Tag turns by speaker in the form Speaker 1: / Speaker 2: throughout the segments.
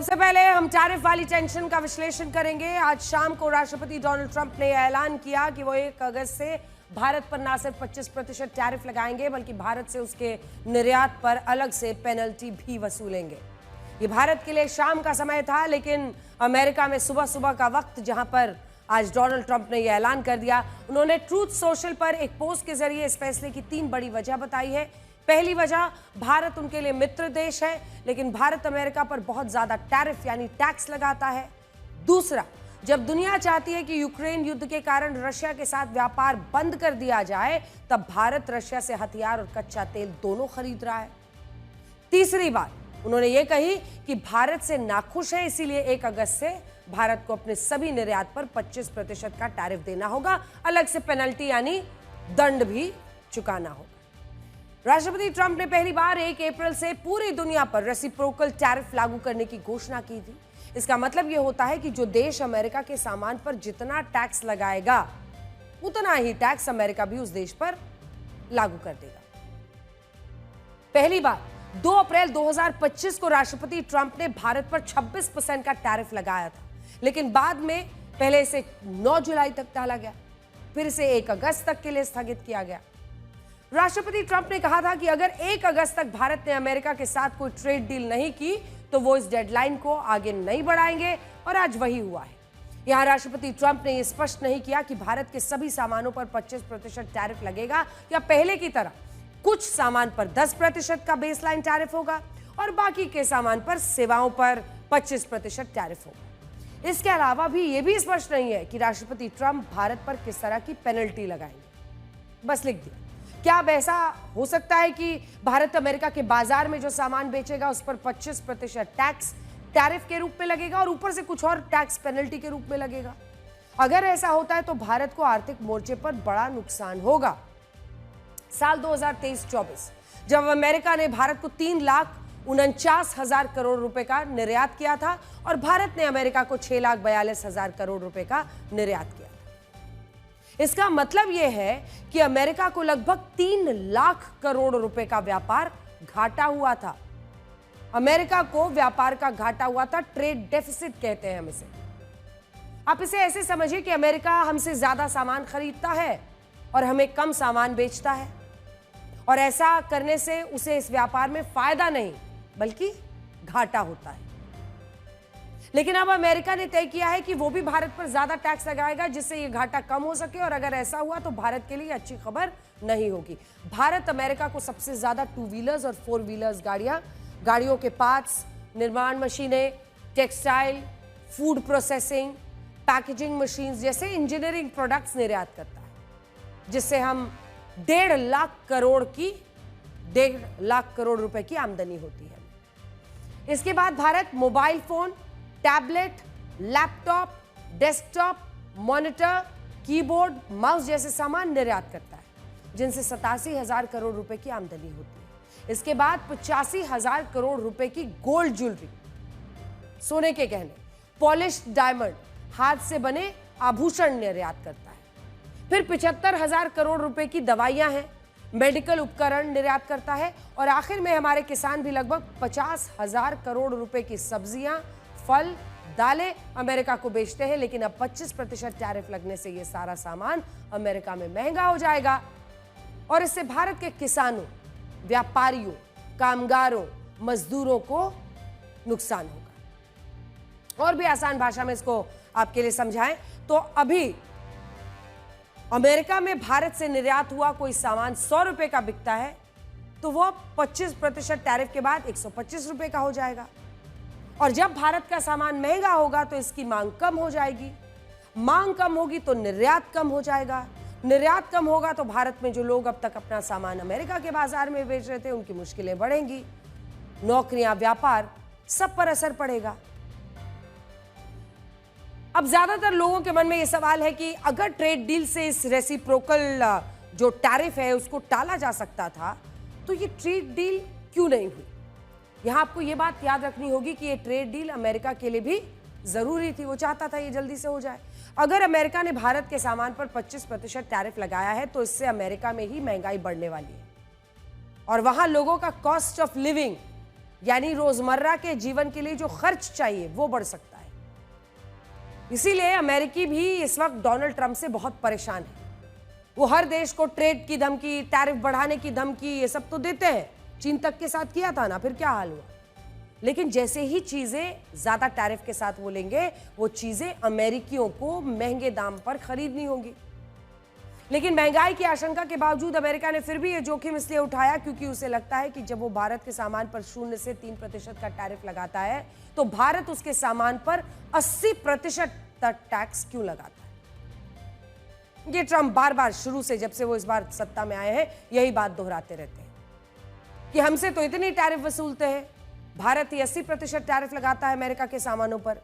Speaker 1: सबसे पहले हम टैरिफ वाली टेंशन का विश्लेषण करेंगे। आज शाम को राष्ट्रपति डोनाल्ड ट्रंप ने ऐलान किया कि वो 1 अगस्त से भारत पर न सिर्फ 25% टैरिफ लगाएंगे बल्कि भारत से उसके निर्यात पर अलग से पेनल्टी भी वसूलेंगे। ये भारत के लिए शाम का समय था, लेकिन अमेरिका में सुबह सुबह का वक्त, जहां पर आज डोनाल्ड ट्रंप ने यह ऐलान कर दिया। उन्होंने ट्रूथ सोशल पर एक पोस्ट के जरिए इस फैसले की 3 बड़ी वजह बताई है। पहली वजह, भारत उनके लिए मित्र देश है, लेकिन भारत अमेरिका पर बहुत ज्यादा टैरिफ यानी टैक्स लगाता है। दूसरा, जब दुनिया चाहती है कि यूक्रेन युद्ध के कारण रशिया के साथ व्यापार बंद कर दिया जाए, तब भारत रशिया से हथियार और कच्चा तेल दोनों खरीद रहा है। तीसरी बात उन्होंने ये कही कि भारत से नाखुश है, इसीलिए 1 अगस्त से भारत को अपने सभी निर्यात पर 25% का टैरिफ देना होगा, अलग से पेनल्टी यानी दंड भी चुकाना होगा। राष्ट्रपति ट्रंप ने पहली बार 1 अप्रैल से पूरी दुनिया पर रेसिप्रोकल टैरिफ लागू करने की घोषणा की थी। इसका मतलब यह होता है कि जो देश अमेरिका के सामान पर जितना टैक्स लगाएगा, उतना ही टैक्स अमेरिका भी उस देश पर लागू कर देगा। पहली बार 2 अप्रैल 2025 को राष्ट्रपति ट्रंप ने भारत पर 26% का टैरिफ लगाया था, लेकिन बाद में पहले इसे 9 जुलाई तक टाला गया, फिर इसे 1 अगस्त तक के लिए स्थगित किया गया। राष्ट्रपति ट्रंप ने कहा था कि अगर 1 अगस्त तक भारत ने अमेरिका के साथ कोई ट्रेड डील नहीं की तो वो इस डेडलाइन को आगे नहीं बढ़ाएंगे, और आज वही हुआ है। यहां राष्ट्रपति ट्रंप ने यह स्पष्ट नहीं किया कि भारत के सभी सामानों पर 25% टैरिफ लगेगा या पहले की तरह कुछ सामान पर 10% का बेसलाइन टैरिफ होगा और बाकी के सामान पर, सेवाओं पर 25% टैरिफ होगा। इसके अलावा भी यह भी स्पष्ट नहीं है कि राष्ट्रपति ट्रंप भारत पर किस तरह की पेनल्टी लगाएंगे। बस लिख दिया। क्या अब ऐसा हो सकता है कि भारत अमेरिका के बाजार में जो सामान बेचेगा उस पर 25% टैक्स टैरिफ के रूप में लगेगा और ऊपर से कुछ और टैक्स पेनल्टी के रूप में लगेगा? अगर ऐसा होता है तो भारत को आर्थिक मोर्चे पर बड़ा नुकसान होगा। साल 2023-24 जब अमेरिका ने भारत को 3,49,000 करोड़ रुपए का निर्यात किया था और भारत ने अमेरिका को 6,42,000 करोड़ रुपए का निर्यात किया। इसका मतलब यह है कि अमेरिका को लगभग 3 लाख करोड़ रुपए का व्यापार घाटा हुआ था। अमेरिका को व्यापार का घाटा हुआ था, ट्रेड डेफिसिट कहते हैं हम इसे। आप इसे ऐसे समझिए कि अमेरिका हमसे ज्यादा सामान खरीदता है और हमें कम सामान बेचता है, और ऐसा करने से उसे इस व्यापार में फायदा नहीं बल्कि घाटा होता है। लेकिन अब अमेरिका ने तय किया है कि वो भी भारत पर ज्यादा टैक्स लगाएगा जिससे ये घाटा कम हो सके, और अगर ऐसा हुआ तो भारत के लिए अच्छी खबर नहीं होगी। भारत अमेरिका को सबसे ज्यादा 2 व्हीलर्स और 4 व्हीलर्स गाड़ियों के पार्ट्स, निर्माण मशीनें, textile, food processing, packaging machines जैसे इंजीनियरिंग प्रोडक्ट्स निर्यात करता है, जिससे हम 1.5 लाख करोड़ रुपए की आमदनी होती है। इसके बाद Bharat mobile phone, tablet, laptop, desktop, monitor, keyboard, mouse जैसे सामान निर्यात करता है, जिनसे 87,000 करोड़ रुपए की आमदनी होती है। इसके बाद 85,000 करोड़ रुपए की गोल्ड ज्वेलरी, सोने के गहने, पॉलिश्ड डायमंड, हाथ से बने आभूषण निर्यात करता है। फिर 75,000 करोड़ रुपए की दवाइयां हैं, मेडिकल उपकरण निर्यात करता है, और आखिर में हमारे किसान भी लगभग 50,000 करोड़ रुपए की सब्जियां, फल, दालें अमेरिका को बेचते हैं। लेकिन अब 25% टैरिफ लगने से यह सारा सामान अमेरिका में महंगा हो जाएगा, और इससे भारत के किसानों, व्यापारियों, कामगारों, मजदूरों को नुकसान होगा। और भी आसान भाषा में इसको आपके लिए समझाएं तो अभी अमेरिका में भारत से निर्यात हुआ कोई सामान 100 रुपए का बिकता है तो वह 25% टैरिफ के बाद 125 रुपए का हो जाएगा, और जब भारत का सामान महंगा होगा तो इसकी मांग कम हो जाएगी। मांग कम होगी तो निर्यात कम हो जाएगा। निर्यात कम होगा तो भारत में जो लोग अब तक अपना सामान अमेरिका के बाजार में बेच रहे थे उनकी मुश्किलें बढ़ेंगी, नौकरियां, व्यापार, सब पर असर पड़ेगा। अब ज्यादातर लोगों के मन में यह सवाल है कि अगर ट्रेड डील से इस रेसिप्रोकल जो टैरिफ है उसको टाला जा सकता था तो ये ट्रेड डील क्यों नहीं हुई? यहां आपको यह बात याद रखनी होगी कि ये ट्रेड डील अमेरिका के लिए भी जरूरी थी। वो चाहता था ये जल्दी से हो जाए। अगर अमेरिका ने भारत के सामान पर 25% टैरिफ लगाया है तो इससे अमेरिका में ही महंगाई बढ़ने वाली है, और वहां लोगों का कॉस्ट ऑफ लिविंग यानी रोजमर्रा के जीवन के लिए जो खर्च चाहिए वो बढ़ सकता है। इसीलिए अमेरिकी भी इस वक्त डोनाल्ड ट्रंप से बहुत परेशान है। वो हर देश को ट्रेड की धमकी, टैरिफ बढ़ाने की धमकी, ये सब तो देते हैं। चीन तक के साथ किया था ना, फिर क्या हाल हुआ। लेकिन जैसे ही चीजें ज्यादा टैरिफ के साथ बोलेंगे, वो चीजें अमेरिकियों को महंगे दाम पर खरीदनी होंगी। लेकिन महंगाई की आशंका के बावजूद अमेरिका ने फिर भी ये जोखिम इसलिए उठाया क्योंकि उसे लगता है कि जब वो भारत के सामान पर 0 से 3% का टैरिफ लगाता है तो भारत उसके सामान पर 80% तक टैक्स क्यों लगाता है। ये ट्रंप बार बार शुरू से, जब से वो इस बार सत्ता में आए हैं, यही बात दोहराते रहते हैं कि हमसे तो इतनी टैरिफ वसूलते हैं। भारत ही 80% टैरिफ लगाता है अमेरिका के सामानों पर,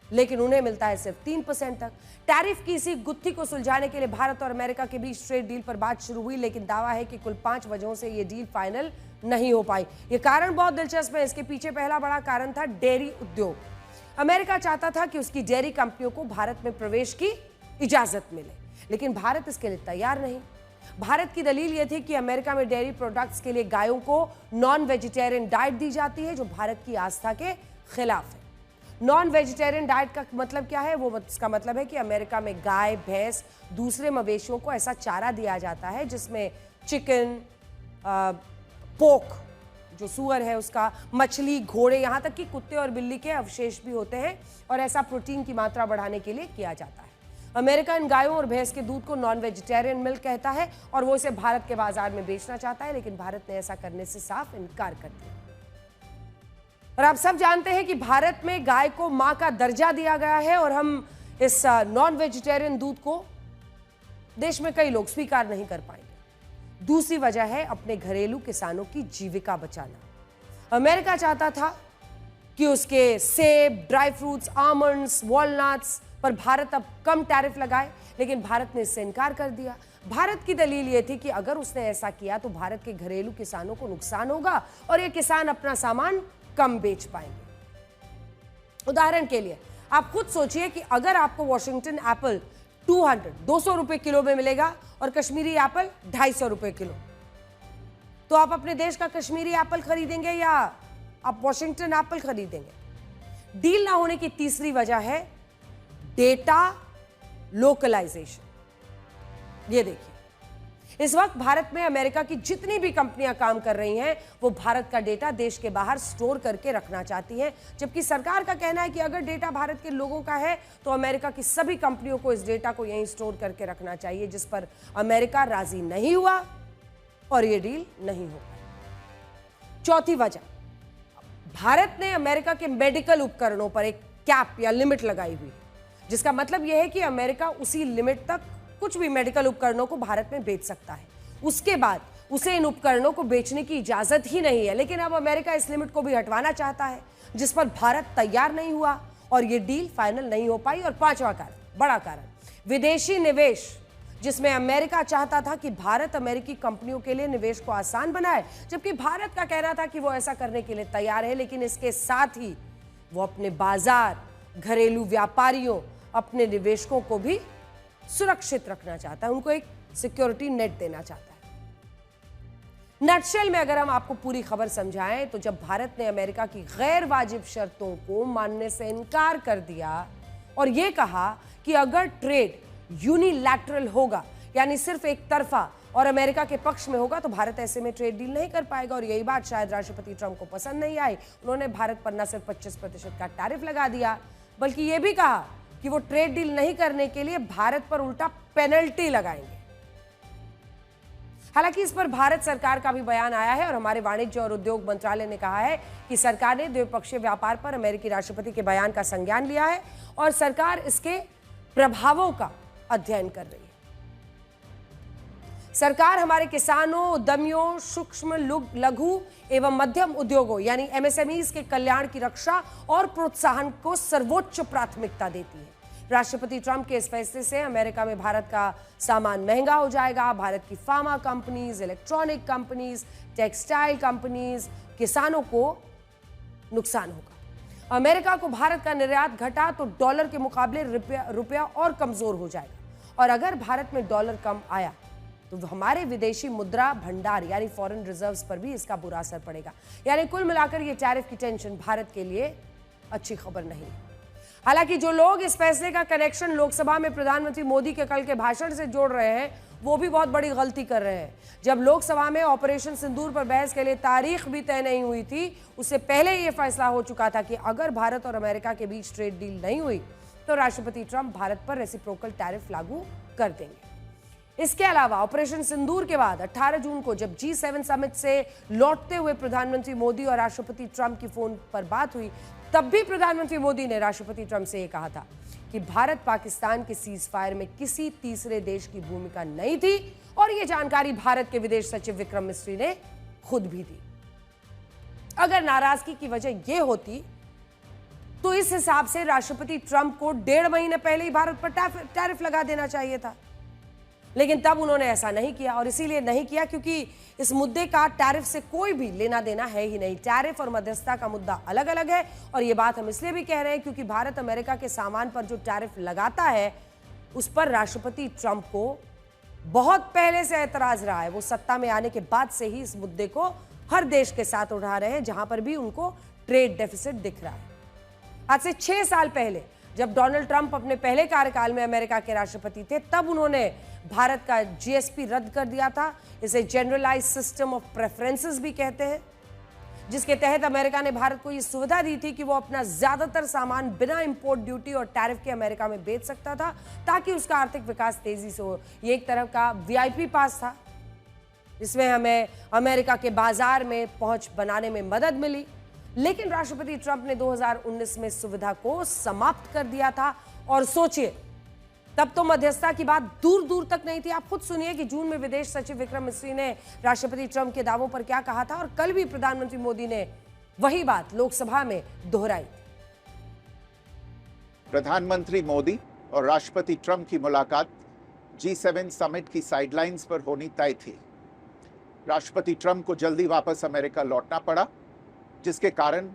Speaker 1: लेकिन उन्हें मिलता है सिर्फ 3% तक। टैरिफ की इसी गुत्थी को सुलझाने के लिए भारत और अमेरिका के बीच ट्रेड डील पर बात शुरू हुई, लेकिन दावा है कि कुल 5 वजहों से यह डील फाइनल नहीं हो पाई। यह कारण बहुत दिलचस्प है। इसके पीछे पहला बड़ा कारण था डेयरी उद्योग। अमेरिका चाहता था कि उसकी डेयरी कंपनियों को भारत में प्रवेश की इजाजत मिले, लेकिन भारत इसके लिए तैयार नहीं। भारत की दलील यह थी कि अमेरिका में डेयरी प्रोडक्ट्स के लिए गायों को नॉन वेजिटेरियन डाइट दी जाती है, जो भारत की आस्था के खिलाफ है। नॉन वेजिटेरियन डाइट का मतलब क्या है? वो इसका मतलब है कि अमेरिका में गाय, भैंस, दूसरे मवेशियों को ऐसा चारा दिया जाता है जिसमें चिकन, पोर्क जो सुअर है उसका, मछली, घोड़े, यहाँ तक कि कुत्ते और बिल्ली के अवशेष भी होते हैं, और ऐसा प्रोटीन की मात्रा बढ़ाने के लिए किया जाता है। अमेरिका इन गायों और भैंस के दूध को नॉन वेजिटेरियन मिल्क कहता है और वो इसे भारत के बाजार में बेचना चाहता है, लेकिन भारत ने ऐसा करने से साफ इनकार कर दिया। और आप सब जानते हैं कि भारत में गाय को मां का दर्जा दिया गया है और हम इस नॉन वेजिटेरियन दूध को देश में कई लोग स्वीकार नहीं कर पाएंगे। दूसरी वजह है अपने घरेलू किसानों की जीविका बचाना। अमेरिका चाहता था कि उसके सेब, ड्राई फ्रूट्स, आमंड्स, वॉलनट्स पर भारत अब कम टैरिफ लगाए, लेकिन भारत ने इससे इनकार कर दिया। भारत की दलील यह थी कि अगर उसने ऐसा किया तो भारत के घरेलू किसानों को नुकसान होगा और ये किसान अपना सामान कम बेच पाएंगे। उदाहरण के लिए आप खुद सोचिए कि अगर आपको वॉशिंगटन एप्पल 200 रुपए किलो में मिलेगा और कश्मीरी एप्पल 250 रुपए किलो, तो आप अपने देश का कश्मीरी एप्पल खरीदेंगे या आप वॉशिंगटन एप्पल खरीदेंगे? डील ना होने की तीसरी वजह है डेटा लोकलाइजेशन। ये देखिए, इस वक्त भारत में अमेरिका की जितनी भी कंपनियां काम कर रही हैं, वो भारत का डेटा देश के बाहर स्टोर करके रखना चाहती हैं, जबकि सरकार का कहना है कि अगर डेटा भारत के लोगों का है तो अमेरिका की सभी कंपनियों को इस डेटा को यहीं स्टोर करके रखना चाहिए, जिस पर अमेरिका राजी नहीं हुआ और ये डील नहीं हो पाई। चौथी वजह, भारत ने अमेरिका के मेडिकल उपकरणों पर एक कैप या लिमिट लगाई हुई है, जिसका मतलब यह है कि अमेरिका उसी लिमिट तक कुछ भी मेडिकल उपकरणों को भारत में बेच सकता है। उसके बाद उसे इन उपकरणों को बेचने की इजाजत ही नहीं है। लेकिन अब अमेरिका इस लिमिट को भी हटवाना चाहता है, जिस पर भारत तैयार नहीं हुआ और यह डील फाइनल नहीं हो पाई। और पांचवा कारण, बड़ा कारण, विदेशी निवेश, जिसमें अमेरिका चाहता था कि भारत अमेरिकी कंपनियों के लिए निवेश को आसान बनाए, जबकि भारत का कहना था कि वो ऐसा करने के लिए तैयार है, लेकिन इसके साथ ही वो अपने बाजार, घरेलू व्यापारियों, अपने निवेशकों को भी सुरक्षित रखना चाहता है, उनको एक सिक्योरिटी नेट देना चाहता है। नटशेल में अगर हम आपको पूरी खबर समझाएं तो जब भारत ने अमेरिका की गैर वाजिब शर्तों को मानने से इनकार कर दिया और यह कहा कि अगर ट्रेड यूनिलैटरल होगा, यानी सिर्फ एक तरफा और अमेरिका के पक्ष में होगा, तो भारत ऐसे में ट्रेड डील नहीं कर पाएगा। और यही बात शायद राष्ट्रपति ट्रंप को पसंद नहीं आई। उन्होंने भारत पर न सिर्फ 25% का टैरिफ लगा दिया, बल्कि यह भी कहा कि वो ट्रेड डील नहीं करने के लिए भारत पर उल्टा पेनल्टी लगाएंगे। हालांकि इस पर भारत सरकार का भी बयान आया है और हमारे वाणिज्य और उद्योग मंत्रालय ने कहा है कि सरकार ने द्विपक्षीय व्यापार पर अमेरिकी राष्ट्रपति के बयान का संज्ञान लिया है और सरकार इसके प्रभावों का अध्ययन कर रही है। सरकार हमारे किसानों, उद्यमियों, सूक्ष्म, लघु एवं मध्यम उद्योगों यानी एमएसएमईज के कल्याण की रक्षा और प्रोत्साहन को सर्वोच्च प्राथमिकता देती है। राष्ट्रपति ट्रंप के इस फैसले से अमेरिका में भारत का सामान महंगा हो जाएगा। भारत की pharma companies, electronic companies, textile companies, किसानों को नुकसान होगा। अमेरिका को भारत का निर्यात घटा तो डॉलर के मुकाबले रुपया और कमजोर हो जाएगा, और अगर भारत में डॉलर कम आया तो हमारे विदेशी मुद्रा भंडार यानी फॉरेन रिजर्व्स पर भी इसका बुरा असर पड़ेगा। यानी कुल मिलाकर ये टैरिफ की टेंशन भारत के लिए अच्छी खबर नहीं। हालांकि जो लोग इस फैसले का कनेक्शन लोकसभा में प्रधानमंत्री मोदी के कल के भाषण से जोड़ रहे हैं, वो भी बहुत बड़ी गलती कर रहे हैं। जब लोकसभा में ऑपरेशन सिंदूर पर बहस के लिए तारीख भी तय नहीं हुई थी, उससे पहले यह फैसला हो चुका था कि अगर भारत और अमेरिका के बीच ट्रेड डील नहीं हुई तो राष्ट्रपति ट्रंप भारत पर रेसिप्रोकल टैरिफ लागू कर देंगे। इसके अलावा ऑपरेशन सिंदूर के बाद 18 जून को जब G7 समिट से लौटते हुए प्रधानमंत्री मोदी और राष्ट्रपति ट्रंप की फोन पर बात हुई, तब भी प्रधानमंत्री मोदी ने राष्ट्रपति ट्रंप से यह कहा था कि भारत पाकिस्तान के सीज फायर में किसी तीसरे देश की भूमिका नहीं थी, और यह जानकारी भारत के विदेश सचिव विक्रम मिस्री ने खुद भी दी। अगर नाराजगी की वजह यह होती तो इस हिसाब से राष्ट्रपति ट्रंप को 1.5 महीने पहले ही भारत पर टैरिफ लगा देना चाहिए था, लेकिन तब उन्होंने ऐसा नहीं किया। और इसीलिए नहीं किया क्योंकि इस मुद्दे का टैरिफ से कोई भी लेना देना है ही नहीं। टैरिफ और मध्यस्थता का मुद्दा अलग अलग है, और यह बात हम इसलिए भी कह रहे हैं क्योंकि भारत अमेरिका के सामान पर जो टैरिफ लगाता है उस पर राष्ट्रपति ट्रंप को बहुत पहले से ऐतराज रहा है। वो सत्ता में आने के बाद से ही इस मुद्दे को हर देश के साथ उठा रहे हैं जहां पर भी उनको ट्रेड डेफिसिट दिख रहा है। आज से 6 साल पहले जब डोनाल्ड ट्रंप अपने पहले कार्यकाल में अमेरिका के राष्ट्रपति थे, तब उन्होंने भारत का जीएसपी रद्द कर दिया था। इसे जनरलाइज सिस्टम ऑफ प्रेफरेंसेस भी कहते हैं, जिसके तहत अमेरिका ने भारत को यह सुविधा दी थी कि वो अपना ज्यादातर सामान बिना इंपोर्ट ड्यूटी और टैरिफ के अमेरिका में बेच सकता था, ताकि उसका आर्थिक विकास तेजी से हो। ये एक तरह का वीआईपी पास था, जिसमें हमें अमेरिका के बाजार में पहुंच बनाने में मदद मिली। लेकिन राष्ट्रपति ट्रंप ने 2019 में सुविधा को समाप्त कर दिया था, और सोचिए तब तो मध्यस्थता की बात दूर दूर तक नहीं थी। आप खुद सुनिए कि जून में विदेश सचिव विक्रम मिस्री ने राष्ट्रपति ट्रंप के दावों पर क्या कहा था, और कल भी प्रधानमंत्री मोदी ने वही बात लोकसभा में दोहराई।
Speaker 2: प्रधानमंत्री मोदी और राष्ट्रपति ट्रंप की मुलाकात G7 समिट की साइडलाइंस पर होनी तय थी। राष्ट्रपति ट्रंप को जल्दी वापस अमेरिका लौटना पड़ा, जिसके कारण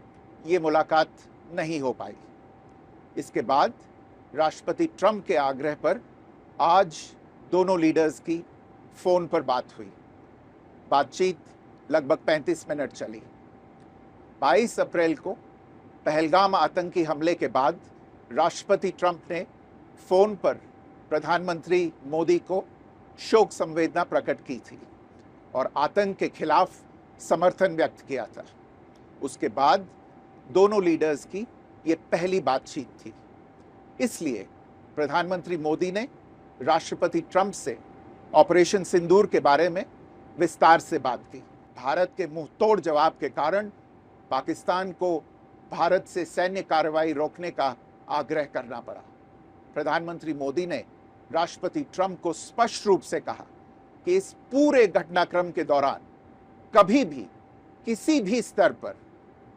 Speaker 2: ये मुलाकात नहीं हो पाई। इसके बाद राष्ट्रपति ट्रंप के आग्रह पर आज दोनों लीडर्स की फोन पर बात हुई। बातचीत लगभग 35 मिनट चली। 22 अप्रैल को पहलगाम आतंकी हमले के बाद राष्ट्रपति ट्रंप ने फोन पर प्रधानमंत्री मोदी को शोक संवेदना प्रकट की थी और आतंक के खिलाफ समर्थन व्यक्त किया था। उसके बाद दोनों लीडर्स की ये पहली बातचीत थी। इसलिए प्रधानमंत्री मोदी ने राष्ट्रपति ट्रंप से ऑपरेशन सिंदूर के बारे में विस्तार से बात की। भारत के मुंहतोड़ जवाब के कारण पाकिस्तान को भारत से सैन्य कार्रवाई रोकने का आग्रह करना पड़ा। प्रधानमंत्री मोदी ने राष्ट्रपति ट्रंप को स्पष्ट रूप से कहा कि इस पूरे घटनाक्रम के दौरान कभी भी किसी भी स्तर पर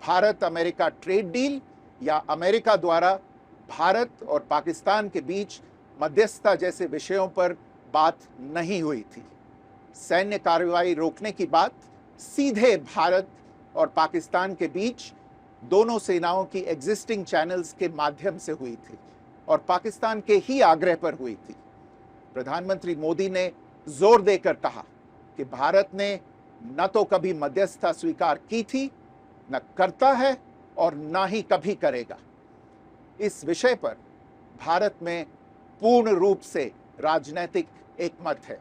Speaker 2: भारत अमेरिका ट्रेड डील या अमेरिका द्वारा भारत और पाकिस्तान के बीच मध्यस्थता जैसे विषयों पर बात नहीं हुई थी। सैन्य कार्रवाई रोकने की बात सीधे भारत और पाकिस्तान के बीच दोनों सेनाओं की एग्जिस्टिंग चैनल्स के माध्यम से हुई थी और पाकिस्तान के ही आग्रह पर हुई थी। प्रधानमंत्री मोदी ने जोर देकर कहा कि भारत ने न तो कभी मध्यस्थता स्वीकार की थी, न करता है और न ही कभी करेगा। इस विषय पर भारत में पूर्ण रूप से राजनीतिक एकमत है।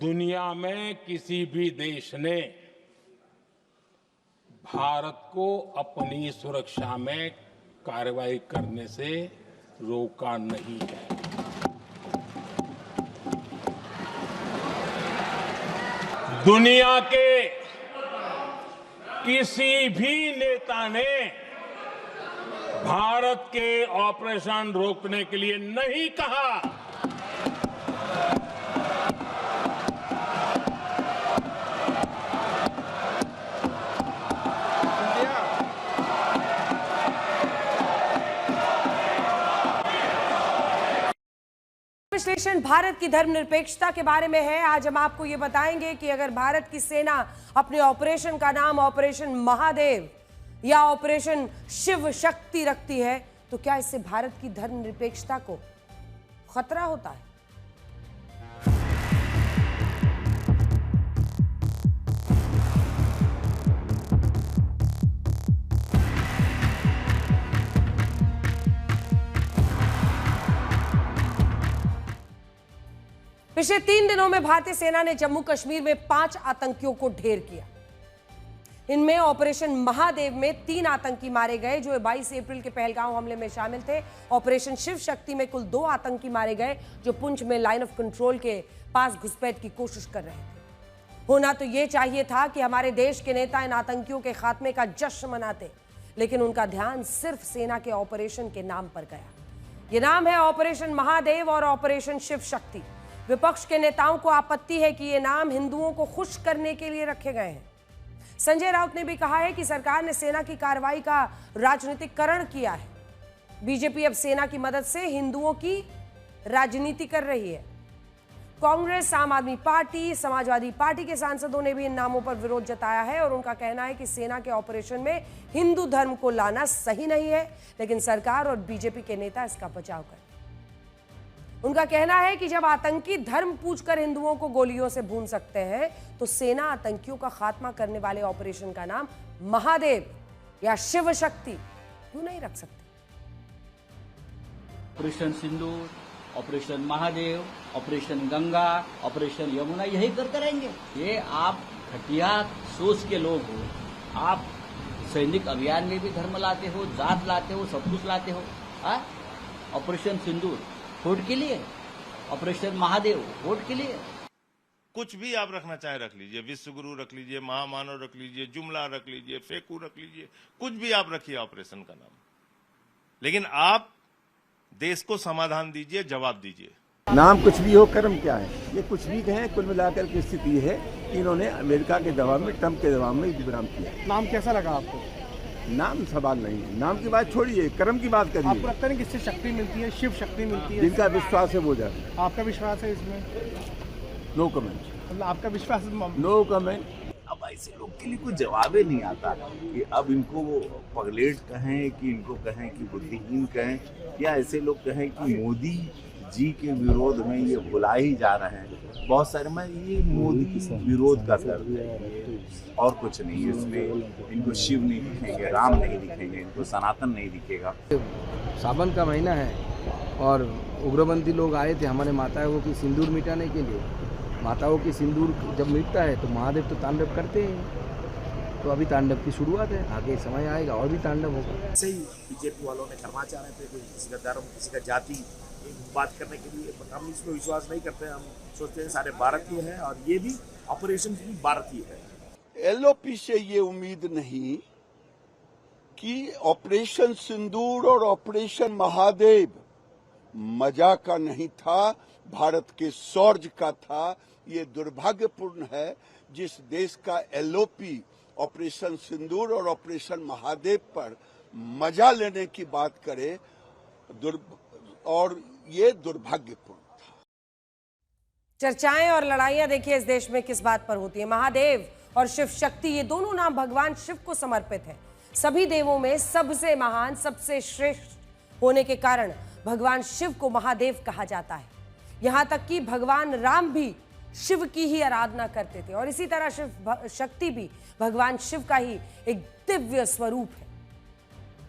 Speaker 3: दुनिया में किसी भी देश ने भारत को अपनी सुरक्षा में कार्रवाई करने से रोका नहीं है। दुनिया के किसी भी नेता ने भारत के ऑपरेशन रोकने के लिए नहीं कहा।
Speaker 1: विश्लेषण भारत की धर्मनिरपेक्षता के बारे में है। आज हम आपको ये बताएंगे कि अगर भारत की सेना अपने ऑपरेशन का नाम ऑपरेशन महादेव या ऑपरेशन शिव शक्ति रखती है तो क्या इससे भारत की धर्मनिरपेक्षता को खतरा होता है? पिछले 3 दिनों में भारतीय सेना ने जम्मू कश्मीर में 5 आतंकियों को ढेर किया। इनमें ऑपरेशन महादेव में 3 आतंकी मारे गए जो 22 अप्रैल के पहलगांव हमले में शामिल थे। ऑपरेशन शिव शक्ति में कुल 2 आतंकी मारे गए जो पुंछ में लाइन ऑफ कंट्रोल के पास घुसपैठ की कोशिश कर रहे थे। होना तो यह चाहिए था कि हमारे देश के नेता इन आतंकियों के खात्मे का जश्न मनाते, लेकिन उनका ध्यान सिर्फ सेना के ऑपरेशन के नाम पर गया। यह नाम है ऑपरेशन महादेव और ऑपरेशन शिव शक्ति। विपक्ष के नेताओं को आपत्ति है कि ये नाम हिंदुओं को खुश करने के लिए रखे गए हैं। संजय राउत ने भी कहा है कि सरकार ने सेना की कार्रवाई का राजनीतिकरण किया है। बीजेपी अब सेना की मदद से हिंदुओं की राजनीति कर रही है। कांग्रेस, आम आदमी पार्टी, समाजवादी पार्टी के सांसदों ने भी इन नामों पर विरोध जताया है और उनका कहना है कि सेना के ऑपरेशन में हिंदू धर्म को लाना सही नहीं है, लेकिन सरकार और बीजेपी के नेता इसका बचाव करें। उनका कहना है कि जब आतंकी धर्म पूछकर हिंदुओं को गोलियों से भून सकते हैं, तो सेना आतंकियों का खात्मा करने वाले ऑपरेशन का नाम महादेव या शिव शक्ति क्यों नहीं रख सकते?
Speaker 4: Operation Sindoor, operation Mahadev, operation Ganga, operation Yamuna, यही करते रहेंगे। ये आप घटिया सोच के लोग हो। आप सैनिक अभियान में भी धर्म लाते हो, जात लाते हो, सब कुछ लाते हो। ऑपरेशन सिंदूर वोट के लिए, ऑपरेशन महादेव वोट के लिए।
Speaker 5: कुछ भी आप रखना चाहे रख लीजिए, विश्वगुरु रख लीजिए, महामानव रख लीजिए, जुमला रख लीजिए, फेकू रख लीजिए, कुछ भी आप रखिए ऑपरेशन का नाम, लेकिन आप देश को समाधान दीजिए, जवाब दीजिए।
Speaker 6: नाम कुछ भी हो, कर्म क्या है, ये कुछ भी कहें, कुल मिलाकर की स्थिति है कि इन्होंने अमेरिका के दबाव में, ट्रंप के दबाव में विराम किया।
Speaker 7: नाम कैसा लगा आपको?
Speaker 6: नाम सवाल नहीं है, नाम की बात छोड़िए, कर्म की बात करिए।
Speaker 7: आपको लगता है कि इससे शक्ति मिलती है, शिव शक्ति मिलती है?
Speaker 6: जिनका विश्वास है वो जाए।
Speaker 7: आपका विश्वास है इसमें?
Speaker 6: No comment.
Speaker 7: मतलब आपका विश्वास?
Speaker 6: No comment.
Speaker 8: अब ऐसे लोग के लिए कोई जवाब ही नहीं आता कि अब इनको वो पगलेट कहें कि इनको कहें कि बुद्धिहीन कहें, या ऐसे लोग कहें कि मोदी जी के विरोध में ये बुला ही जा रहे हैं। बहुत सारे में ये मोदी विरोध का दर्द है और कुछ नहीं। इसमें इनको शिव नहीं दिखेंगे, राम नहीं दिखेंगे, इनको सनातन नहीं दिखेगा।
Speaker 9: सावन का महीना है और उग्रपंथी लोग आए थे हमारे माताओं की सिंदूर मिटाने के लिए। माताओं की सिंदूर जब मिटता है तो महादेव तो तांडव करते हैं। तो अभी तांडव की शुरुआत है, आगे समय आएगा और भी तांडव होगा।
Speaker 10: ऐसे ही बीजेपी वालों ने करना चाह रहे थे, कोई किसी का धर्म, किसी का जाति बात करने के लिए, हम इसमें विश्वास नहीं करते। हम सोचते हैं सारे भारतीय हैं और ये भी ऑपरेशन भी भारतीय है।
Speaker 11: एलओपी से ये उम्मीद नहीं कि ऑपरेशन सिंदूर और ऑपरेशन महादेव मजा का नहीं था, भारत के शौर्य का था। ये दुर्भाग्यपूर्ण है जिस देश का एलओपी ऑपरेशन सिंदूर और ऑपरेशन महादेव पर मजा लेने की बात करे, और ये दुर्भाग्यपूर्ण था।
Speaker 1: चर्चाएं और लड़ाइयां देखिए इस देश में किस बात पर होती है। महादेव और शिव शक्ति, ये दोनों नाम भगवान शिव को समर्पित है। सभी देवों में सबसे महान, सबसे श्रेष्ठ होने के कारण भगवान शिव को महादेव कहा जाता है। यहां तक कि भगवान राम भी शिव की ही आराधना करते थे और इसी तरह शिव शक्ति भी भगवान शिव का ही एक दिव्य स्वरूप है।